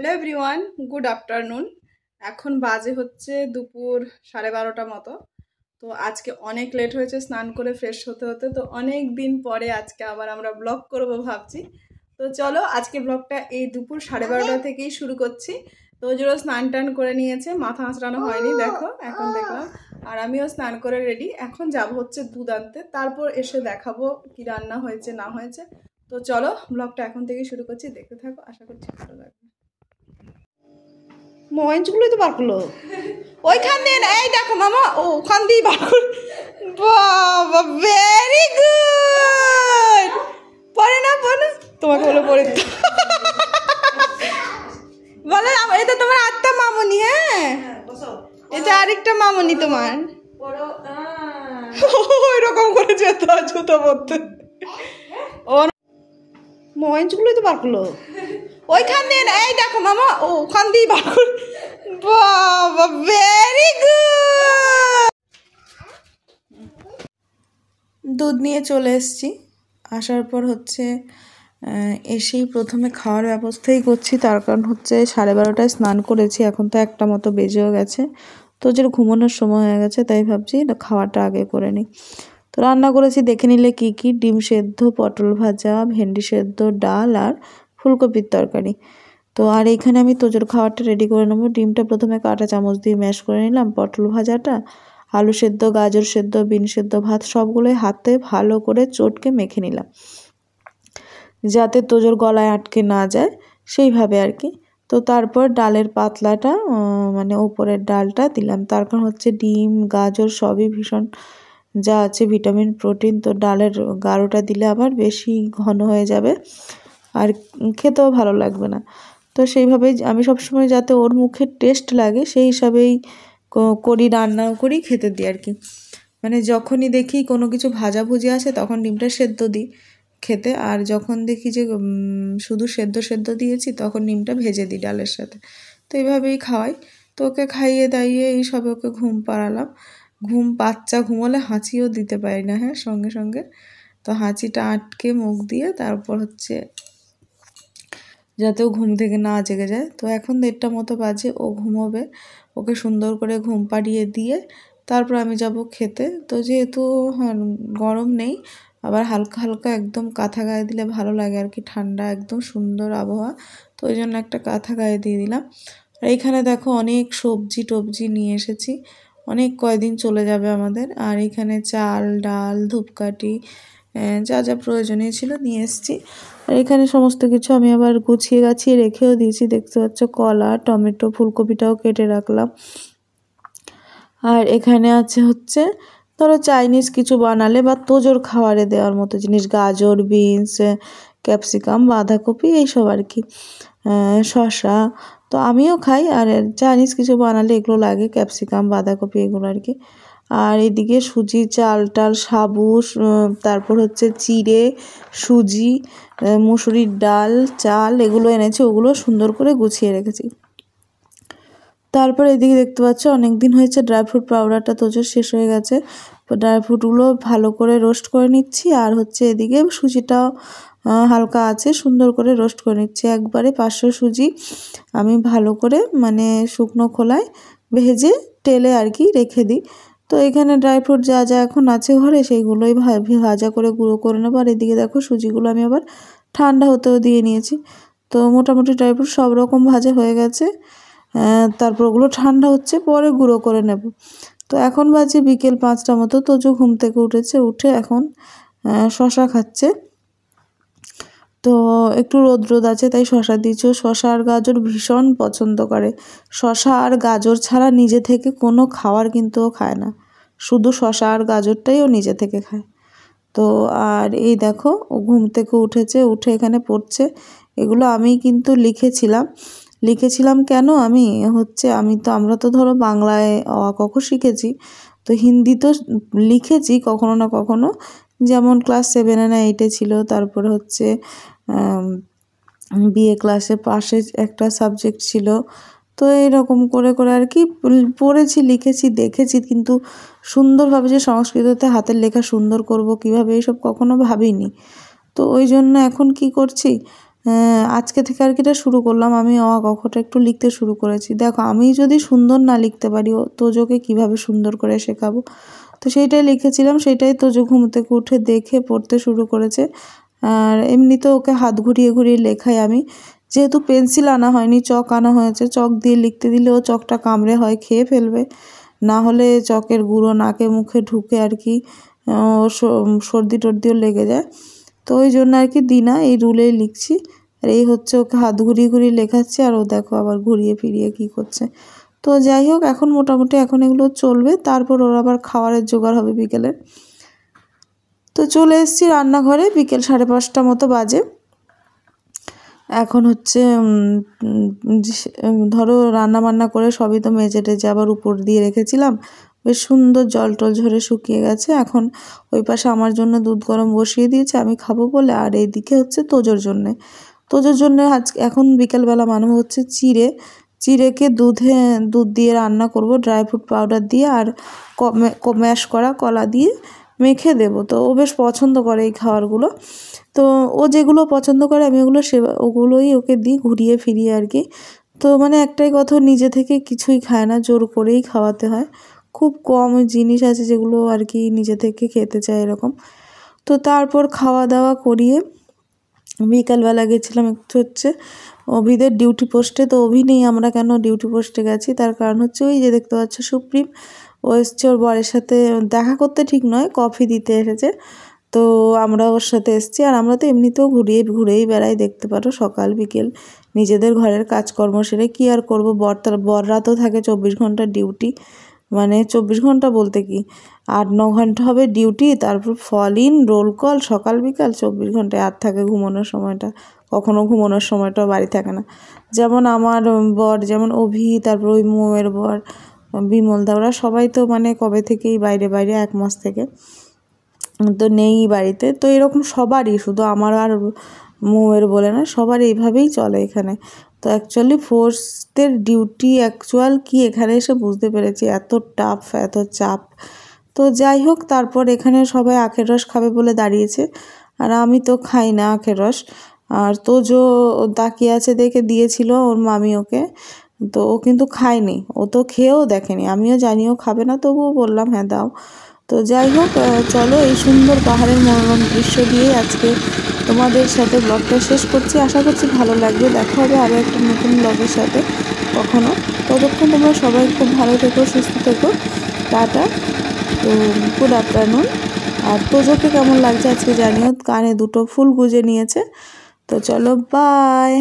Hello everyone, good afternoon. এখন বাজে হচ্ছে দুপুর 12:30 মতো। তো আজকে অনেক লেট হয়েছে স্নান করে ফ্রেশ হতে হতে। তো অনেক দিন পরে আজকে আবার আমরা ব্লগ করব ভাবছি। তো চলো আজকে ব্লগটা এই দুপুর 12:30 থেকেই শুরু করছি। তো ওজোরও স্নান টান করে নিয়েছে, মাথা আঁচড়ানো হয়নি, দেখো এখন দেখলাম। আর আমিও স্নান করে রেডি, এখন যাব হচ্ছে দুধ আনতে, তারপর এসে দেখাবো কি রান্না হয়েছে না হয়েছে। তো চলো ব্লগটা এখন থেকেই শুরু করছি, দেখতে থাকো, আশা করছি ভালো লাগবে। মোবাইলগুলোই তো বার করলো ওইখান দিয়ে না, এই দেখো মামা, ওখান দিয়ে বার কর। বাবা ভেরি গুড। পড়ে না তোমাকে বলে পড়ে দিতে বলে। এটা তোমার আত্মা মামনি। হ্যাঁ, এটা আরেকটা মামনি তোমার। ওই রকম করে যেত জুতো পরতে। ওর মোবাইলগুলোই তো বার করলো ওইখান দিয়ে না, এই দেখো মামা, ওখান দিয়ে বার কর। বাবা ভেরি গুড। দুধ নিয়ে চলে এসেছি। আসার পর হচ্ছে এসেই প্রথমে খাওয়ার ব্যবস্থাই করছি, তার কারণ হচ্ছে 12:30টায় স্নান করেছি, এখন তো 1টা মতো বেজেও গেছে। তো যে ঘুমানোর সময় হয়ে গেছে, তাই ভাবছি খাওয়াটা আগে করে নিই। তো রান্না করেছি দেখে নিলে কি কি: ডিম সেদ্ধ, পটল ভাজা, ভেন্ডি সেদ্ধ, ডাল আর ফুলকপির তরকারি। তো আর এইখানে আমি তোজোর খাবারটা রেডি করে নেবো। ডিমটা প্রথমে কাঁটা চামচ দিয়ে ম্যাশ করে নিলাম, পটল ভাজাটা, আলু সেদ্ধ, গাজর সেদ্ধ, বিন সেদ্ধ, ভাত সবগুলোই হাতে ভালো করে চটকে মেখে নিলাম, যাতে তোজোর গলায় আটকে না যায় সেইভাবে আর কি। তো তারপর ডালের পাতলাটা মানে ওপরের ডালটা দিলাম, তার কারণ হচ্ছে ডিম গাজর সবই ভীষণ যা আছে ভিটামিন প্রোটিন। তো ডালের গাঢ়টা দিলে আবার বেশি ঘন হয়ে যাবে আর খেতেও ভালো লাগবে না। তো সেইভাবেই আমি সবসময় যাতে ওর মুখে টেস্ট লাগে সেই হিসাবেই করি, রান্নাও করি, খেতে দিই আর কি। মানে যখনই দেখি কোনো কিছু ভাজাভুজি আছে তখন ডিমটা সেদ্ধ দিই খেতে, আর যখন দেখি যে শুধু সেদ্ধ সেদ্ধ দিয়েছি তখন ডিমটা ভেজে দিই ডালের সাথে। তো এইভাবেই খাওয়াই। তো ওকে খাইয়ে দাইয়ে এই সবে ওকে ঘুম পাড়ালাম। বাচ্চা ঘুমোলে হাঁচিও দিতে পারি না, হ্যাঁ, সঙ্গে সঙ্গে। তো হাঁচিটা আটকে মুখ দিয়ে তারপর হচ্ছে যাতে ও ঘুম থেকে না জেগে যায়। তো এখন 1:30 মতো বাজে, ও ঘুমোবে। ওকে সুন্দর করে ঘুম পাড়িয়ে দিয়ে তারপর আমি যাব খেতে। তো যেহেতু গরম নেই, আবার হালকা হালকা একদম কাঁথা গায়ে দিলে ভালো লাগে আর কি, ঠান্ডা একদম সুন্দর আবহাওয়া। তো ওই জন্য একটা কাঁথা গায়ে দিয়ে দিলাম। আর এইখানে দেখো অনেক সবজি টবজি নিয়ে এসেছি, অনেক কয়দিন চলে যাবে আমাদের। আর এখানে চাল ডাল ধূপকাঠি যা যা প্রয়োজনীয় ছিল নিয়ে এসেছি। আর এখানে সমস্ত কিছু আমি আবার গুছিয়ে গাছিয়ে রেখেও দিয়েছি, দেখতে পাচ্ছ। কলা, টমেটো, ফুলকপিটাও কেটে রাখলাম। আর এখানে আছে হচ্ছে ধরো চাইনিজ কিছু বানালে বা তোজোর খাবারে দেওয়ার মতো জিনিস, গাজর, বিনস, ক্যাপসিকাম, বাঁধাকপি এইসব আর কি, শসা। তো আমিও খাই, আর চাইনিজ কিছু বানালে এগুলো লাগে, ক্যাপসিকাম, বাঁধাকপি এগুলো আর কি। আর এদিকে সুজি, চাল টাল, সাবু, তারপর হচ্ছে চিড়ে, সুজি, মুসুরির ডাল, চাল এগুলো এনেছি, ওগুলো সুন্দর করে গুছিয়ে রেখেছি। তারপর এদিকে দেখতে পাচ্ছ অনেক দিন হয়েছে ড্রাই ফ্রুট পাউডারটা তোজোর শেষ হয়ে গেছে। ড্রাই ফ্রুটগুলো ভালো করে রোস্ট করে নিচ্ছি, আর হচ্ছে এদিকে সুজিটাও হালকা আছে, সুন্দর করে রোস্ট করে নিচ্ছি। একবারে 500 সুজি আমি ভালো করে মানে শুকনো খোলায় ভেজে তেলে আর কি রেখে দিই। তো এখানে ড্রাই ফ্রুট যা যা এখন আছে ঘরে সেইগুলোই ভাজা করে গুঁড়ো করে নেবো। আর এদিকে দেখো সুজিগুলো আমি আবার ঠান্ডা হতেও দিয়ে নিয়েছি। তো মোটামুটি ড্রাই ফ্রুট সব রকম ভাজা হয়ে গেছে। তারপর ওগুলো ঠান্ডা হচ্ছে, পরে গুঁড়ো করে নেব। তো এখন বাজে বিকেল 5টা মতো। তোজো ঘুম থেকে উঠেছে, উঠে এখন শশা খাচ্ছে। তো একটু রোদ রোদ আছে তাই শশা দিয়েছি। শশা আর গাজর ভীষণ পছন্দ করে। শশা আর গাজর ছাড়া নিজে থেকে কোনো খাবার কিন্তু ও খায় না, শুধু শশা আর গাজরটাই ও নিজে থেকে খায়। তো আর এই দেখো ও ঘুম থেকে উঠেছে, উঠে এখানে পড়ছে। এগুলো আমি কিন্তু লিখেছিলাম কেন, আমরা তো ধরো বাংলায় অ আ ক খ শিখেছি, তো হিন্দি তো লিখেছি কখনো না কখনো, যেমন ক্লাস 7 না 8 ছিল। তারপরে হচ্ছে বিএ ক্লাসে পাশে একটা সাবজেক্ট ছিল। তো এরকম করে করে আর কি পড়েছি, লিখেছি, দেখেছি, কিন্তু সুন্দরভাবে যে সংস্কৃততে হাতের লেখা সুন্দর করব কিভাবে এইসব কখনো ভাবিনি। তো ওই জন্য এখন কি করছি, আজকে থেকে আর কি এটা শুরু করলাম। আমি অ আ ক খ টা একটু লিখতে শুরু করেছি। দেখো আমি যদি সুন্দর না লিখতে পারি তোজোকে কিভাবে সুন্দর করে শেখাবো। তো সেইটাই লিখেছিলাম, সেইটাই তোজো ঘুম থেকে উঠে দেখে পড়তে শুরু করেছে। আর এমনিতেও ওকে হাত ঘুরিয়ে ঘুরিয়ে লেখাই আমি। যেহেতু পেন্সিল আনা হয়নি, চক আনা হয়েছে, চক দিয়ে লিখতে দিলে ও চকটা কামড়ে হয় খেয়ে ফেলবে, না হলে চকের গুঁড়ো নাকে মুখে ঢুকে আর কি সর্দি টর্দিও লেগে যায়। তো ওই জন্য আর কি দিই না, এই রুলেই লিখছি। আর এই হচ্ছে ওকে হাত ঘুরিয়ে ঘুরিয়ে লেখাচ্ছে, আর ও দেখো আবার ঘুরিয়ে ফিরিয়ে কি করছে। তো যাই হোক, এখন মোটামুটি এখন এগুলো চলবে, তারপর ওর আবার খাওয়ারের জোগাড় হবে বিকেলে। তো চলে এসেছি রান্নাঘরে, বিকেল 5:30 মতো বাজে। এখন হচ্ছে ধরো রান্না বান্না করে সবই তো মেজে টেজে আবার উপর দিয়ে রেখেছিলাম, বেশ সুন্দর জল টল ঝরে শুকিয়ে গেছে। এখন ওই পাশে আমার জন্য দুধ গরম বসিয়ে দিয়েছে আমি খাবো বলে, আর এইদিকে হচ্ছে তোজোর জন্যে এখন বিকেলবেলা বানাবো হচ্ছে চিড়েকে দুধ দিয়ে রান্না করব, ড্রাই ফ্রুট পাউডার দিয়ে আর ম্যাশ করা কলা দিয়ে মেখে দেবো। তো ও বেশ পছন্দ করে এই খাবারগুলো। তো ও যেগুলো পছন্দ করে আমি ওগুলোই ওকে দিই ঘুরিয়ে ফিরিয়ে আর কি। তো মানে একটাই কথা, নিজে থেকে কিছুই খায় না, জোর করেই খাওয়াতে হয়। খুব কম জিনিস আছে যেগুলো আর কি নিজে থেকে খেতে চায় এরকম। তো তারপর খাওয়া দাওয়া করিয়ে বিকালবেলা গেছিলাম একটু হচ্ছে অভিদের ডিউটি পোস্টে। তো অভি নেই, আমরা কেন ডিউটি পোস্টে গেছি তার কারণ হচ্ছে ওই যে দেখতে পাচ্ছ সুপ্রিম, ও এসছে ওর বরের সাথে দেখা করতে, ঠিক নয় কফি দিতে এসেছে। তো আমরা ওর সাথে এসেছি, আর আমরা তো এমনিতেও ঘুরেই বেড়াই, দেখতে পারো সকাল বিকেল নিজেদের ঘরের কাজকর্ম সেরে কী আর করবো। বররা তো থাকে 24 ঘন্টা ডিউটি, মানে 24 ঘন্টা বলতে কি 8-9 ঘন্টা হবে ডিউটি, তারপর ফল ইন রোল কল সকাল বিকাল 24 ঘন্টায়। আর থাকে ঘুমানোর সময়টা, কখনো ঘুমানোর সময়টাও বাড়ি থাকে না। যেমন আমার বর, যেমন অভি, তারপর ওই মৌয়ের বর বিমলদা, ওরা সবাই তো মানে কবে থেকেই বাইরে 1 মাস থেকে তো নেই বাড়িতে। তো এরকম সবারই, শুধু আমার আর মৌয়ের বলে না, সবার এইভাবেই চলে এখানে। তো অ্যাকচুয়ালি ফোর্সের ডিউটি অ্যাকচুয়াল কি এখানে এসে বুঝতে পেরেছি, এত টাফ, এত চাপ। তো যাই হোক, তারপর এখানে সবাই আখের রস খাবে বলে দাঁড়িয়েছে, আর আমি তো খাই না আখের রস। আর তোজো তাকিয়ে আছে দেখে দিয়েছিল ওর মামি ওকে, তো ও কিন্তু খায়নি, ও তো খেয়েও দেখেনি, আমিও জানিও খাবে না, তবুও বললাম হ্যাঁ দাও। তো যাই হোক, চলো এই সুন্দর পাহাড়ের মনোরম দৃশ্য দিয়ে আজকে তোমাদের সাথে ব্লগটা শেষ করছি। আশা করছি ভালো লাগবে। দেখা হবে আরও একটা নতুন ব্লগের সাথে কখনো। ততক্ষণ তোমরা সবাই খুব ভালো থেকো, সুস্থ থেকো, টাটা। তো গুড আফটারনুন। আর তোজোকে কেমন লাগছে আজকে জানিও, কানে 2টো ফুল গুজে নিয়েছে। তো চলো, বাই।